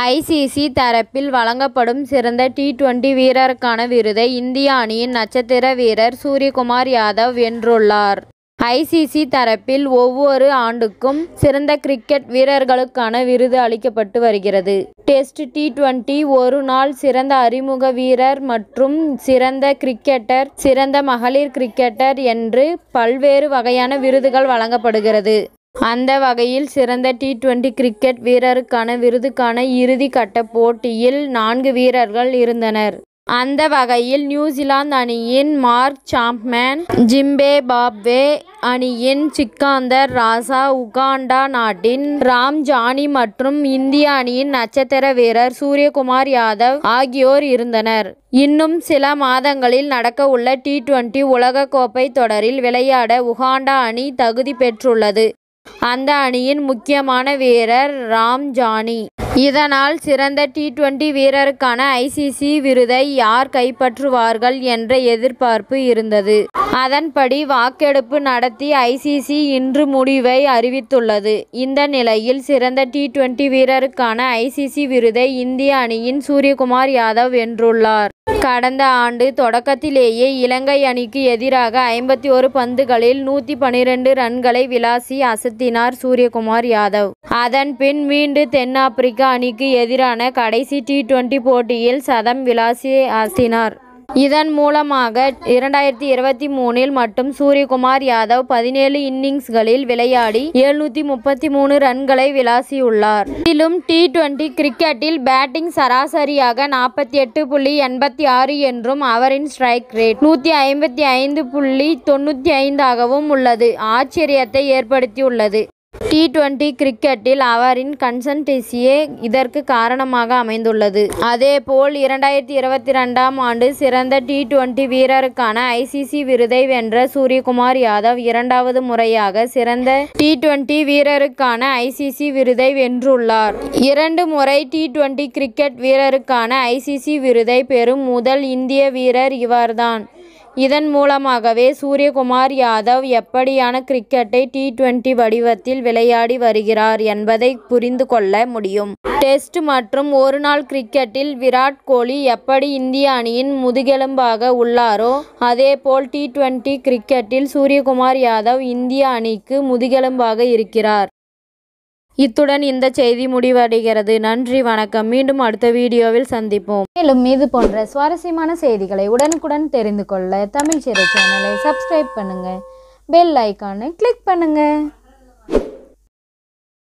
ICC தரப்பில் வழங்கப்படும் சிறந்த டி20 வீரருக்கான விருதை இந்திய அணியின் நட்சத்திர வீரர் சூரியகுமார் யாதவ் வென்றுள்ளார். ஐசிசி தரப்பில் ஒவ்வொரு ஆண்டுக்கும் சிறந்த கிரிக்கெட் வீரர்களுக்கான விருது அளிக்கப்பட்டு வருகிறது. டெஸ்ட், டி20, ஒருநாள் சிறந்த அறிமுக வீரர் மற்றும் சிறந்த கிரிக்கெட்டர், சிறந்த மகளிர் கிரிக்கெட்டர் என்று பல்வேறு வகையான விருதுகள் வழங்கப்படுகிறது. அந்த வகையில் சிறந்த டி20 கிரிக்கெட் வீரருக்கான விருதுக்கான இறுதி கட்ட போட்டியில் 4 வீரர்கள் இருந்தனர். அந்த வகையில் நியூசிலாந்து அணியின் மார்க் சாப்மேன், ஜிம்பாப்வே அணியின் சிக்கந்தர் ராஜா, உகாண்டா நாட்டின் ராம்ஜானி மற்றும் இந்திய அணியின் நட்சத்திர வீரர் சூரியகுமார் யாதவ் ஆகியோர் இருந்தனர். இன்னும் சில மாதங்களில் நடக்கவுள்ள டி20 உலகக்கோப்பை தொடரில் விளையாட உகாண்டா அணி தகுதி பெற்றுள்ளது. அந்த அணியின் முக்கியமான வீரர் ராம்ஜானி. இதனால் சிறந்த டி20 வீரருக்கான ஐசிசி விருதை யார் கைப்பற்றுவார்கள் என்ற எதிர்பார்ப்பு இருந்தது. அதன்படி வாக்கெடுப்பு நடத்தி ஐசிசி இன்று முடிவை அறிவித்துள்ளது. இந்த நிலையில் சிறந்த டி20 வீரருக்கான ஐசிசி விருதை இந்திய அணியின் சூரியகுமார் யாதவ் வென்றுள்ளார். கடந்த ஆண்டு தொடக்கத்திலேயே இலங்கை அணிக்கு எதிராக 51 பந்துகளில் 112 ரன்களை விளாசி அசத்தினார் சூரியகுமார் யாதவ். அதன் பின் மீண்டும் தென்னாப்பிரிக்க அணிக்கு எதிரான கடைசி டி20 போட்டியில் சதம் விளாசி அசத்தினார். இதன் மூலமாக 2023இல் மட்டும் சூரியகுமார் யாதவ் 17 இன்னிங்ஸ்களில் விளையாடி 733 ரன்களை விளாசியுள்ளார். இதிலும் டி20 கிரிக்கெட்டில் பேட்டிங் சராசரியாக 48.86 என்றும் அவரின் ஸ்ட்ரைக் ரேட் 155.95ஆகவும் உள்ளது ஆச்சரியத்தை ஏற்படுத்தியுள்ளது. டி20 கிரிக்கெட்டில் அவரின் கன்சிஸ்டன்சியே இதற்கு காரணமாக அமைந்துள்ளது. அதேபோல் 2022ஆம் ஆண்டு சிறந்த டி20 வீரருக்கான ஐசிசி விருதை வென்ற சூரியகுமார் யாதவ் 2வது முறையாக சிறந்த டி20 வீரருக்கான ஐசிசி விருதை வென்றுள்ளார். 2 முறை டி20 கிரிக்கெட் வீரருக்கான ஐசிசி விருதை பெறும் முதல் இந்திய வீரர் இவர்தான். இதன் மூலமாகவே சூரியகுமார் யாதவ் எப்படியான கிரிக்கெட்டை டி20 வடிவத்தில் விளையாடி வருகிறார் என்பதை புரிந்து கொள்ள முடியும். டெஸ்ட் மற்றும் ஒருநாள் கிரிக்கெட்டில் விராட் கோலி எப்படி இந்திய அணியின் முதுகெலும்பாக உள்ளாரோ அதேபோல் டி20 கிரிக்கெட்டில் சூரியகுமார் யாதவ் இந்திய அணிக்கு முதுகெலும்பாக இருக்கிறார். இத்துடன் இந்த செய்தி முடிவடைகிறது. நன்றி, வணக்கம். மீண்டும் அடுத்த வீடியோவில் சந்திப்போம். மேலும் இது போன்ற சுவாரஸ்யமான செய்திகளை உடனுக்குடன் தெரிந்து கொள்ள தமிழ் சிறை சேனலை சப்ஸ்கிரைப் பண்ணுங்க, பெல் ஐகானை கிளிக் பண்ணுங்க.